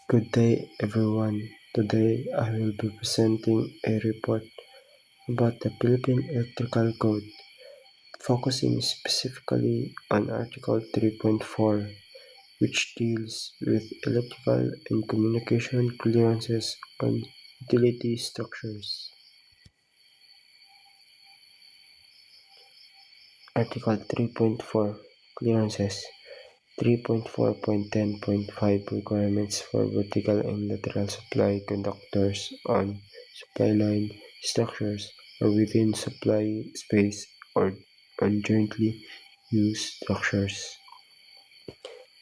Good day everyone. Today I will be presenting a report about the Philippine Electrical Code, focusing specifically on Article 3.4, which deals with electrical and communication clearances on utility structures. Article 3.4 Clearances 3.4.10.5 Requirements for vertical and lateral supply conductors on supply line structures or within supply space or on jointly used structures.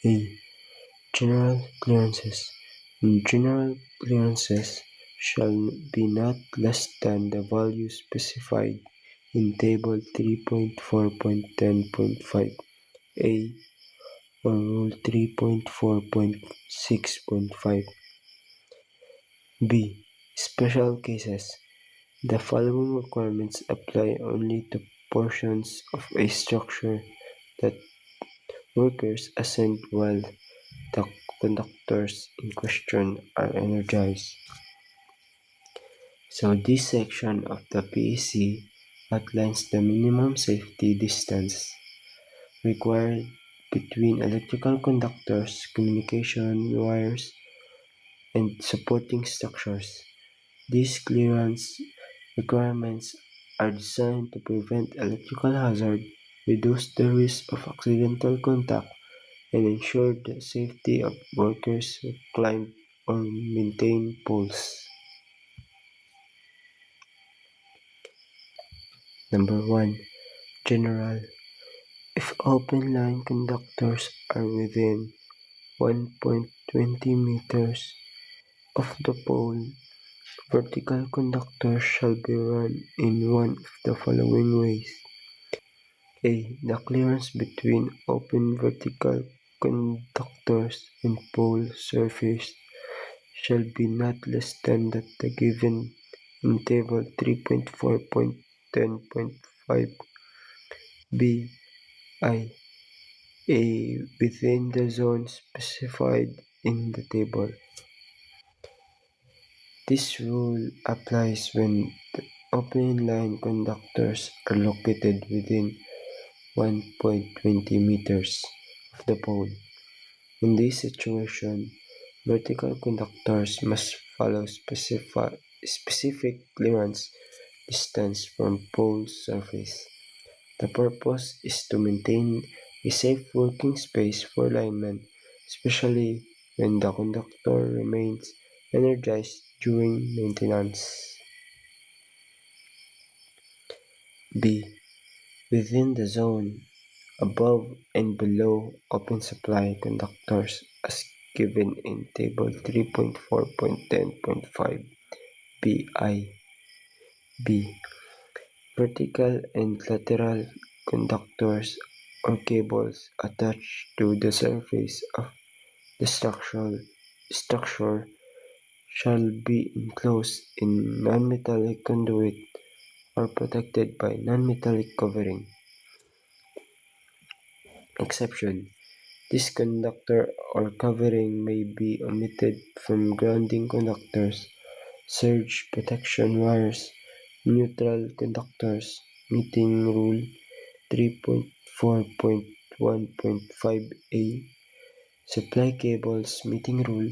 A. General clearances. General clearances shall be not less than the value specified in Table 3.4.10.5 A or Rule 3.4.6.5. B. Special cases. The following requirements apply only to portions of a structure that workers ascend while the conductors in question are energized. So this section of the PEC outlines the minimum safety distance required between electrical conductors, communication wires, and supporting structures. These clearance requirements are designed to prevent electrical hazard, reduce the risk of accidental contact, and ensure the safety of workers who climb or maintain poles. Number 1. General. If open line conductors are within 1.20 meters of the pole, vertical conductors shall be run in one of the following ways. A. The clearance between open vertical conductors and pole surface shall be not less than that given in Table 3.4.10.5. B. I. A. Within the zone specified in the table. This rule applies when the open line conductors are located within 1.20 meters of the pole. In this situation, vertical conductors must follow specific clearance distance from pole surface. The purpose is to maintain a safe working space for linemen, especially when the conductor remains energized during maintenance. B. Within the zone above and below open supply conductors as given in Table 3.4.10.5 BI. B. Vertical and lateral conductors or cables attached to the surface of the structure shall be enclosed in non-metallic conduit or protected by non-metallic covering. Exception: this conductor or covering may be omitted from grounding conductors, surge protection wires, neutral conductors, meeting rule 3.4.1.5a, supply cables, meeting rule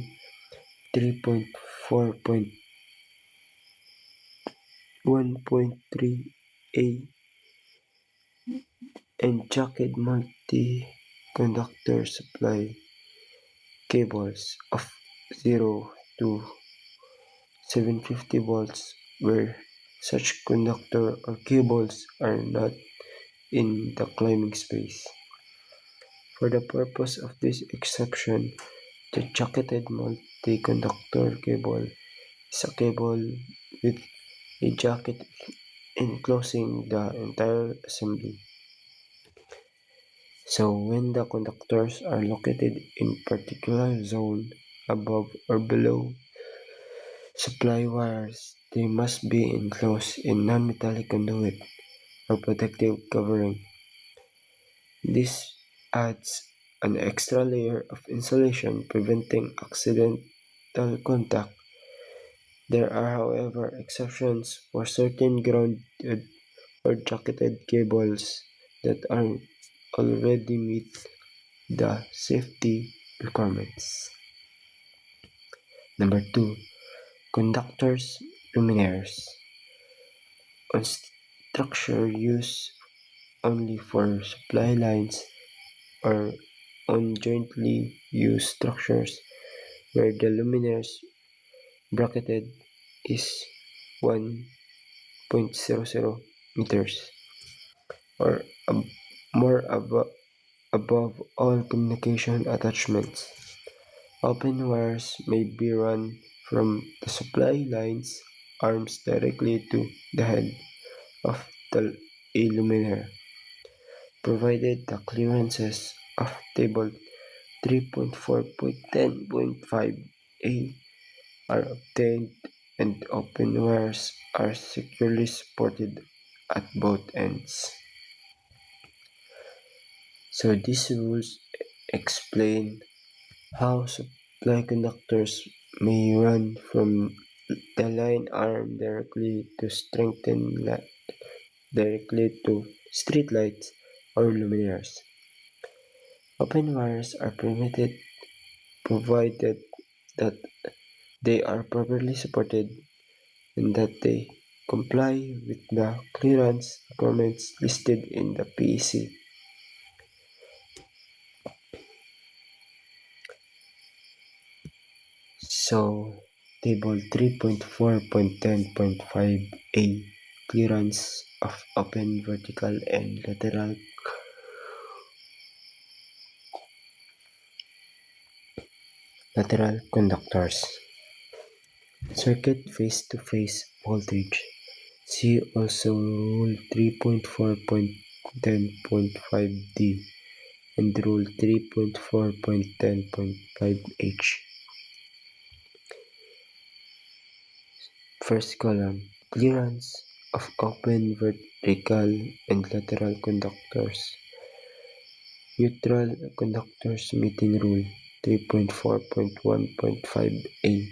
3.4.1.3a, and jacket multi-conductor supply cables of 0 to 750 volts where such conductor or cables are not in the climbing space. For the purpose of this exception, the jacketed multi-conductor cable is a cable with a jacket enclosing the entire assembly. So when the conductors are located in particular zone above or below supply wires, they must be enclosed in non-metallic conduit or protective covering. This adds an extra layer of insulation preventing accident vertical contact. There are, however, exceptions for certain grounded or jacketed cables that are already meet the safety requirements. Number 2. Conductors, luminaires. On structure used only for supply lines or on jointly used structures where the luminaires bracketed is 1.00 meters or more above all communication attachments. Open wires may be run from the supply line's arms directly to the head of the luminaire, provided the clearances of Table 3.4.10.5a are obtained and open wires are securely supported at both ends. So these rules explain how supply conductors may run from the line arm directly to streetlights or luminaires. Open wires are permitted provided that they are properly supported and that they comply with the clearance requirements listed in the PEC. So, Table 3.4.10.5a Clearance of open vertical and lateral conductors. Circuit face-to-face voltage. See also Rule 3.4.10.5d and Rule 3.4.10.5h. First column, clearance of open vertical and lateral conductors. Neutral conductors meeting rule 3.4.1.5a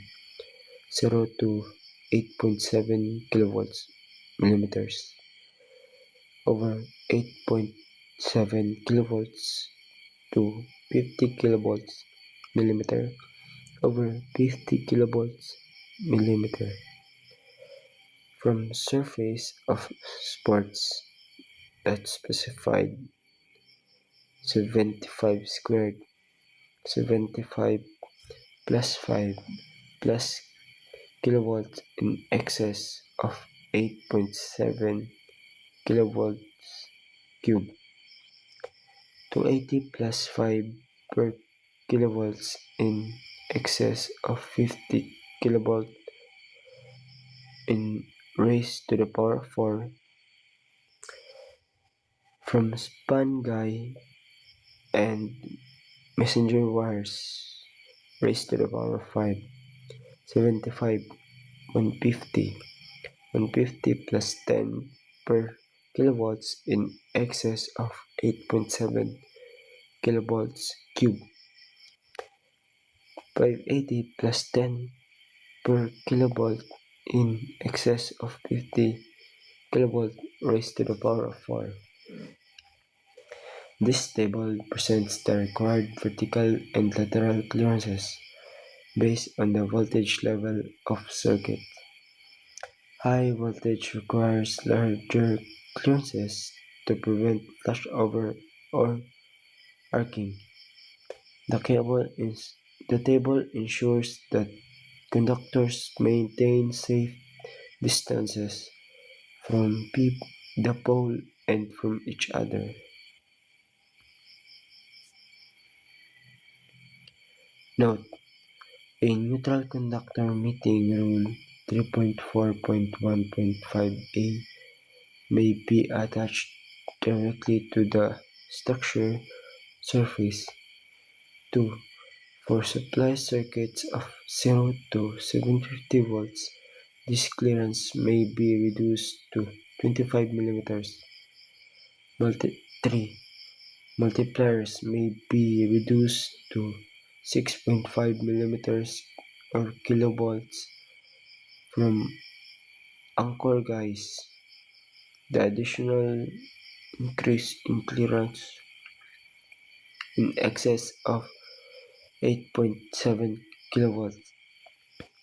0 to 8.7 kilovolts millimeters over 8.7 kilovolts to 50 kilovolts millimeter over 50 kilovolts millimeter from surface of sports that specified 75 squared 75 plus 5 plus kilovolts in excess of 8.7 kilovolts cube to 80 plus 5 per kilovolts in excess of 50 kilovolt in raised to the power 4 from span guy and messenger wires raised to the power of 5, 75, 150, 150 plus 10 per kilowatts in excess of 8.7 kilovolts cube, 580 plus 10 per kilovolt in excess of 50 kilovolt raised to the power of 4. This table presents the required vertical and lateral clearances based on the voltage level of circuit. High voltage requires larger clearances to prevent flashover or arcing. The table ensures that conductors maintain safe distances from the pole and from each other. Note: a neutral conductor meeting Rule 3.4.1.5a may be attached directly to the structure surface. 2. For supply circuits of 0 to 750 volts, this clearance may be reduced to 25 millimeters. 3. Multipliers may be reduced to 6.5 millimeters or kilovolts from anchor guys. The additional increase in clearance in excess of 8.7 kilovolts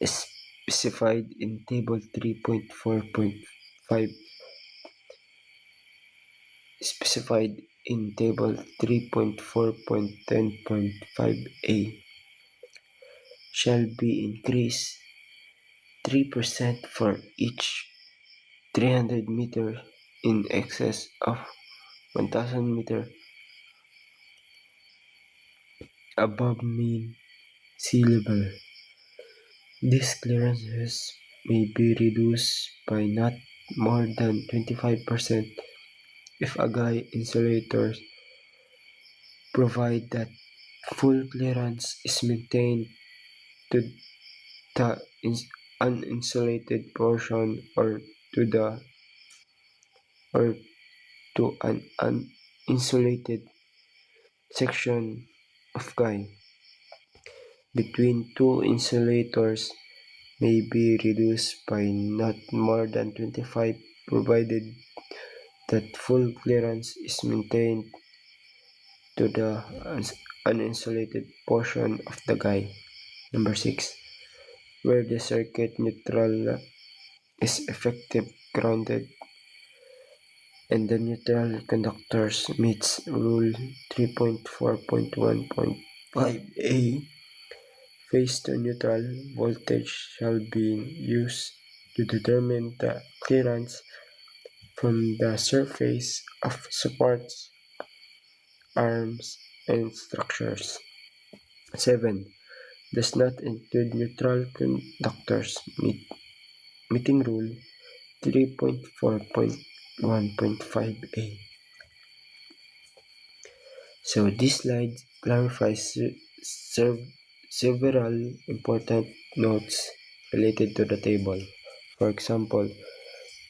is specified in Table 3.4.5 specified in Table 3.4.10.5a shall be increased 3% for each 300 meter in excess of 1000 meter above mean sea level. These clearances may be reduced by not more than 25% if a guy insulators provide that full clearance is maintained to the uninsulated portion to the or to an uninsulated section of guy. Between two insulators may be reduced by not more than 25 provided that full clearance is maintained to the uninsulated portion of the guy. Number 6. Where the circuit neutral is effective grounded and the neutral conductors meets Rule 3.4.1.5a, phase to neutral voltage shall be used to determine the clearance from the surface of supports, arms, and structures. 7. Does not include neutral conductors meeting Rule 3.4.1.5a. So this slide clarifies several important notes related to the table. For example,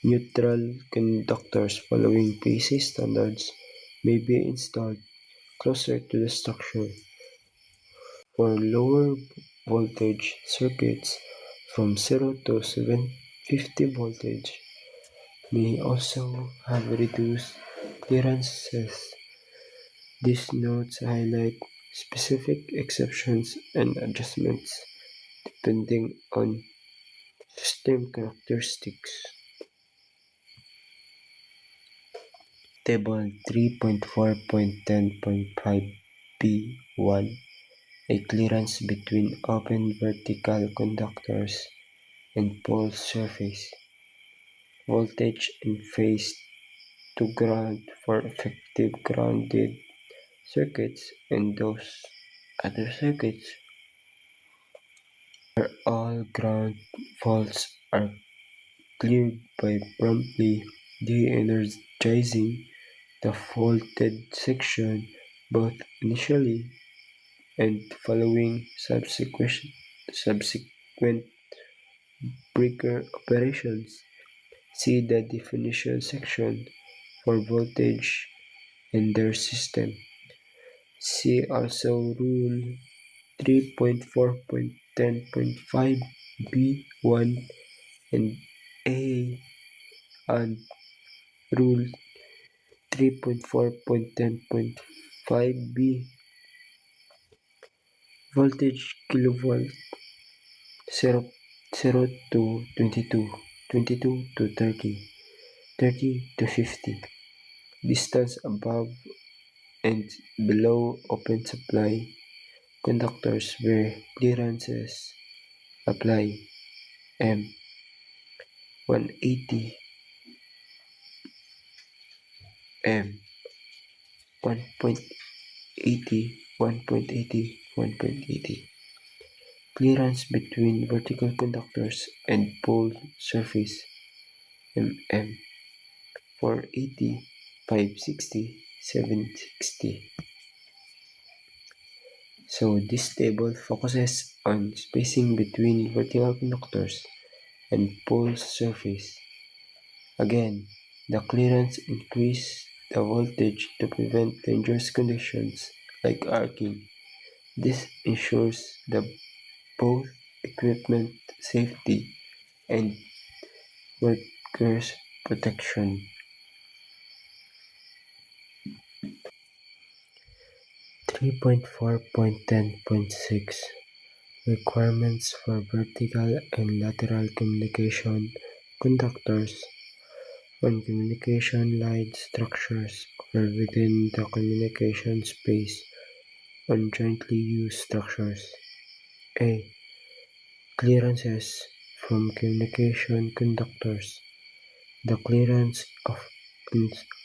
neutral conductors following PEC standards may be installed closer to the structure. For lower voltage circuits from 0 to 750 voltage may also have reduced clearances. These notes highlight specific exceptions and adjustments depending on system characteristics. Table 3.4.10.5b1 A clearance between open vertical conductors and pole surface. Voltage and phase to ground for effective grounded circuits and those other circuits where all ground faults are cleared by promptly de-energizing the faulted section both initially and following subsequent breaker operations. See the definition section for voltage in their system. See also Rule 3.4.10.5b1 and A and Rule 3.4.10.5b. Voltage kilovolt 0, 0 to 22, 22 to 30, 30 to 50. Distance above and below open supply conductors where clearances apply M 180 M 1.80 1.80 1.80. Clearance between vertical conductors and pole surface mm 480 560 760. So this table focuses on spacing between vertical conductors and pole surface. Again, the clearance increases the voltage to prevent dangerous conditions like arcing. This ensures that both equipment safety, and workers' protection. 3.4.10.6 Requirements for vertical and lateral communication conductors on communication line structures or within the communication space on jointly used structures. A. Clearances from communication conductors. The clearance of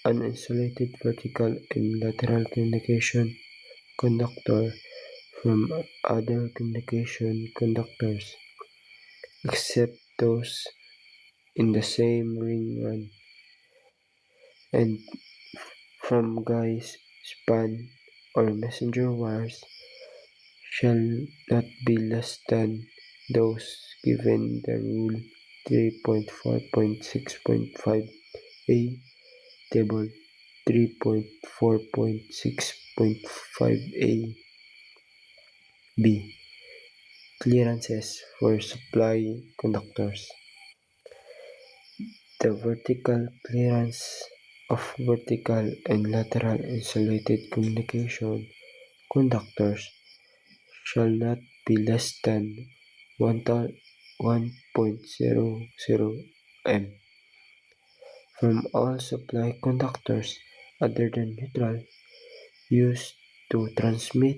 uninsulated vertical and lateral communication conductor from other communication conductors, except those in the same ring run, and from guys, span, or messenger wires shall not be less than those given the Rule 3.4.6.5a, Table 3.4.6.5a. B. Clearances for supply conductors. The vertical clearance of vertical and lateral insulated communication conductors shall not be less than 1.00 m from all supply conductors other than neutral used to transmit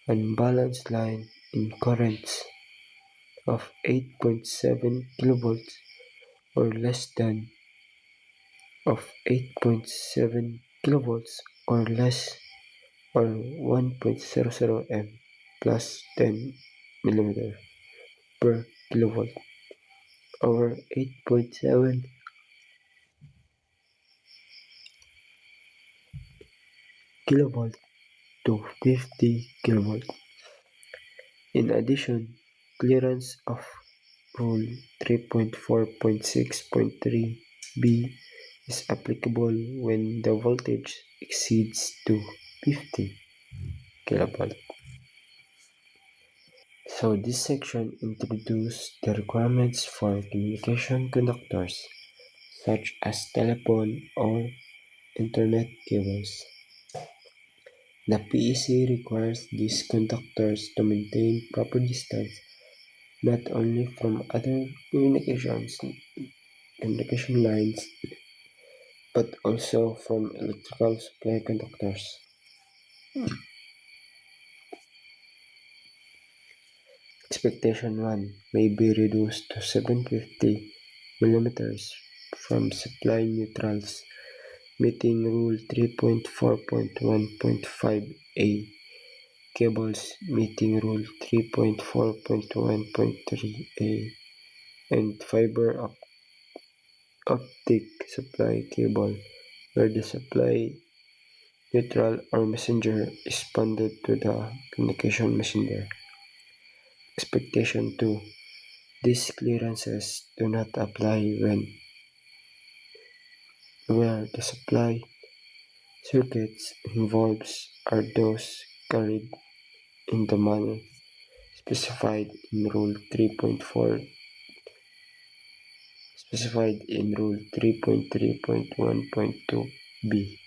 unbalanced line in currents of 8.7 kV or less than of 8.7 kV or less or 1.00 m plus 10 mm per kilovolt over 8.7 kilovolt to 50 kilovolt. In addition, clearance of Rule 3.4.6.3b is applicable when the voltage exceeds to 50 kilovolt. So this section introduces the requirements for communication conductors, such as telephone or internet cables. The PEC requires these conductors to maintain proper distance not only from other communication lines but also from electrical supply conductors. Expectation 1 may be reduced to 750 mm from supply neutrals meeting Rule 3.4.1.5a, cables meeting Rule 3.4.1.3a, and fiber optic supply cable where the supply neutral or messenger is bonded to the communication messenger. Expectation 2. These clearances do not apply when where the supply circuits involved are those carried in the manner specified in Rule 3.3.1.2b.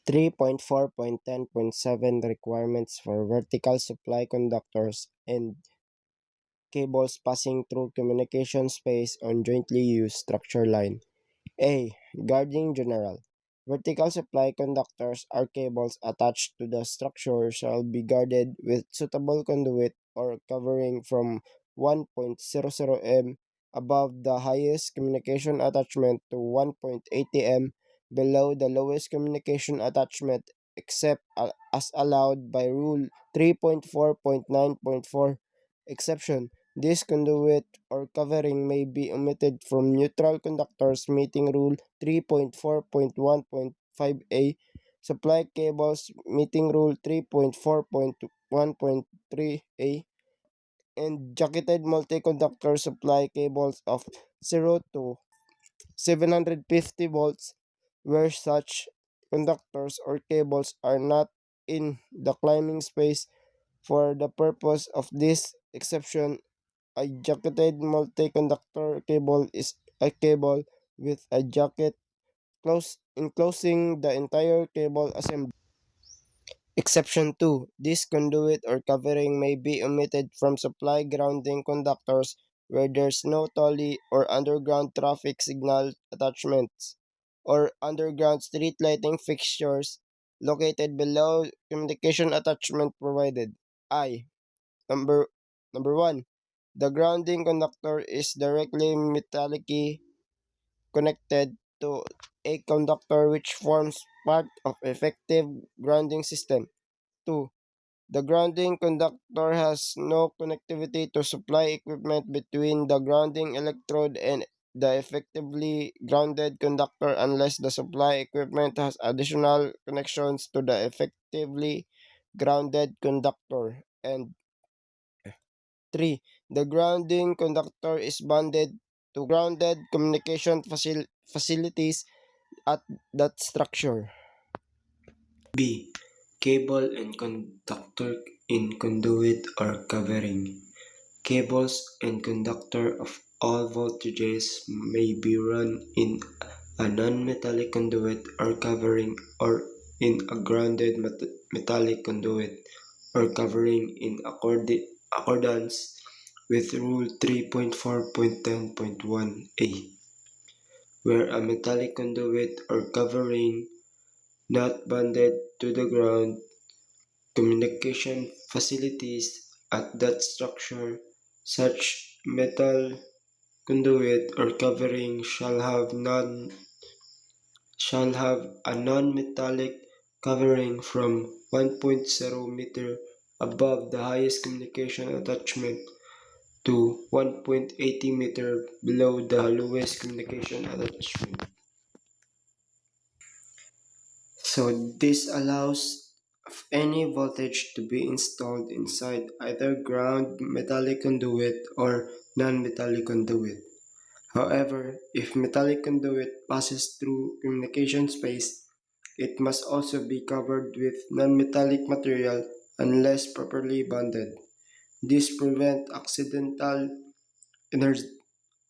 3.4.10.7 Requirements for vertical supply conductors and cables passing through communication space on jointly used structure line. A. Guarding general. Vertical supply conductors or cables attached to the structure shall be guarded with suitable conduit or covering from 1.00 m above the highest communication attachment to 1.80 m below the lowest communication attachment except as allowed by Rule 3.4.9.4. Exception. This conduit or covering may be omitted from neutral conductors meeting Rule 3.4.1.5a, supply cables meeting Rule 3.4.1.3a, and jacketed multi-conductor supply cables of 0 to 750 volts where such conductors or cables are not in the climbing space For the purpose of this exception, a jacketed multi-conductor cable is a cable with a jacket enclosing the entire cable assembly. Exception 2. This conduit or covering may be omitted from supply grounding conductors where there's no trolley or underground traffic signal attachments or underground street lighting fixtures located below communication attachment provided. I. Number Number 1. The grounding conductor is directly metallically connected to a conductor which forms part of effective grounding system. 2. The grounding conductor has no connectivity to supply equipment between the grounding electrode and the effectively grounded conductor unless the supply equipment has additional connections to the effectively grounded conductor. And 3. The grounding conductor is bonded to grounded communication facilities at that structure. B. Cable and conductor in conduit or covering. Cables and conductor of all voltages may be run in a non-metallic conduit or covering or in a grounded metallic conduit or covering in accordance with Rule 3.4.10.1a, where a metallic conduit or covering not bonded to the ground communication facilities at that structure, such metal conduit or covering shall have a non-metallic covering from 1.0 meter above the highest communication attachment to 1.80 meter below the lowest communication attachment. So this allows any voltage to be installed inside either ground metallic conduit or non-metallic conduit. However, if metallic conduit passes through communication space, it must also be covered with non-metallic material unless properly bonded. This prevents accidental ener-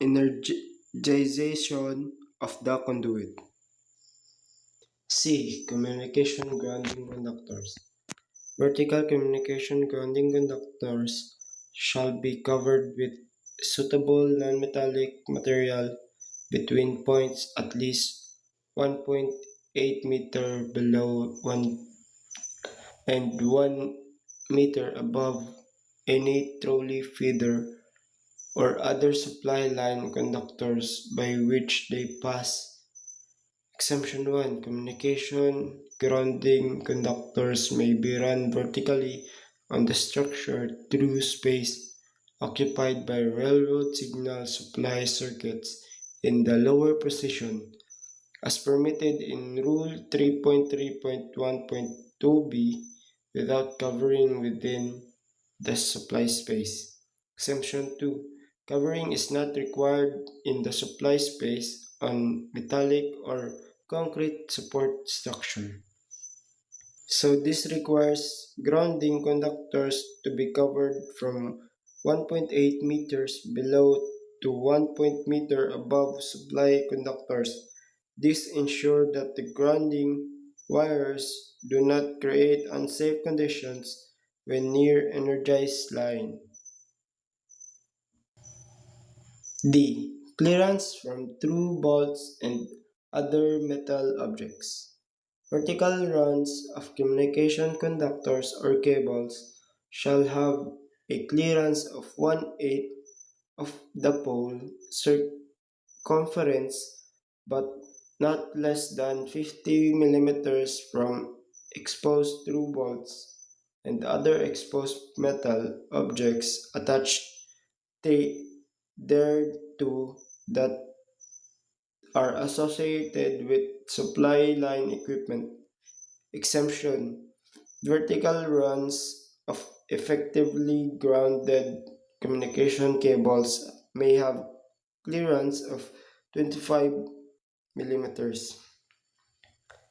energization of the conduit. C. Communication grounding conductors. Vertical communication grounding conductors shall be covered with suitable non-metallic material between points at least 1.8 meter below 1 and 1 meter above any trolley feeder or other supply line conductors by which they pass. Exemption 1. Communication grounding conductors may be run vertically on the structure through space occupied by railroad signal supply circuits in the lower position, as permitted in Rule 3.3.1.2b, without covering within the supply space. Exemption 2. Covering is not required in the supply space on metallic or concrete support structure. So this requires grounding conductors to be covered from 1.8 meters below to 1 meter above supply conductors. This ensures that the grounding wires do not create unsafe conditions when near energized line. D. Clearance from through bolts and other metal objects. Vertical runs of communication conductors or cables shall have a clearance of 1/8 of the pole circumference but not less than 50 millimeters from exposed through bolts and other exposed metal objects attached thereto that are associated with supply line equipment. Exemption. Vertical runs of effectively grounded communication cables may have clearance of 25 millimeters.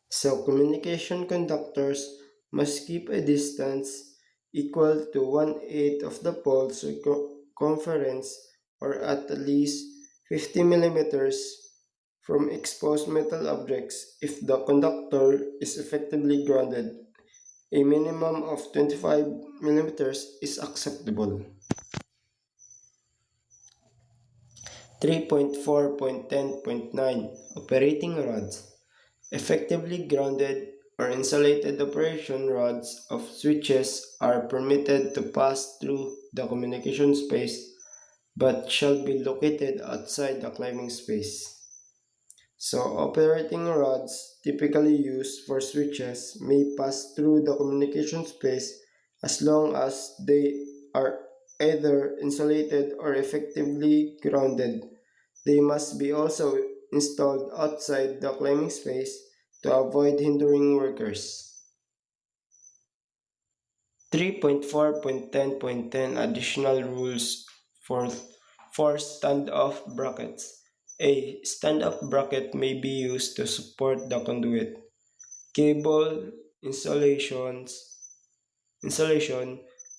So communication conductors must keep a distance equal to 1/8 of the pole circumference or at least 50 millimeters from exposed metal objects if the conductor is effectively grounded. A minimum of 25 millimeters is acceptable. 3.4.10.9 Operating rods. Effectively grounded or insulated operation rods of switches are permitted to pass through the communication space but shall be located outside the climbing space. So, operating rods typically used for switches may pass through the communication space as long as they are either insulated or effectively grounded. They must be also installed outside the climbing space to avoid hindering workers. 3.4.10.10 Additional rules for, for standoff brackets. A standoff bracket may be used to support the conduit. Cable installation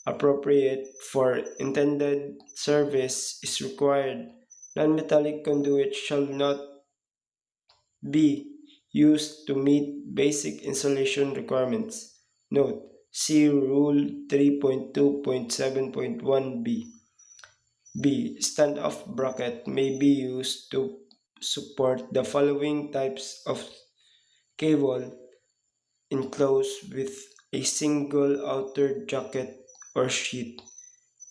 appropriate for intended service is required. Non-metallic conduit shall not be used to meet basic insulation requirements. Note: see Rule 3.2.7.1b. B. Standoff bracket may be used to support the following types of cable enclosed with a single outer jacket or sheet.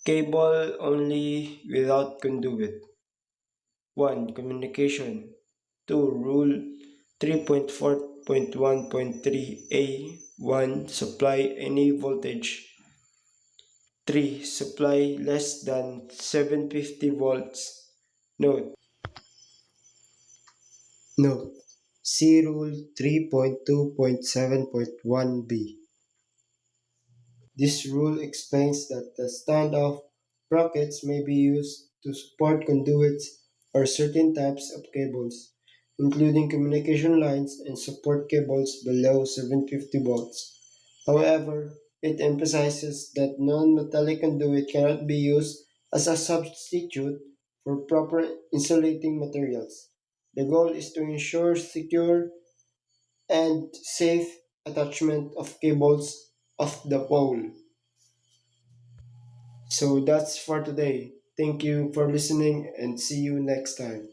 Cable only without conduit. 1. Communication. 2. Rule 3.4.1.3a1 Supply any voltage. 3. Supply less than 750 volts. Note. Note. See Rule 3.2.7.1b. This rule explains that the standoff brackets may be used to support conduits or certain types of cables, including communication lines and support cables below 750 volts. However, it emphasizes that non-metallic conduit cannot be used as a substitute for proper insulating materials. The goal is to ensure secure and safe attachment of cables of the pole. So that's for today. Thank you for listening and see you next time.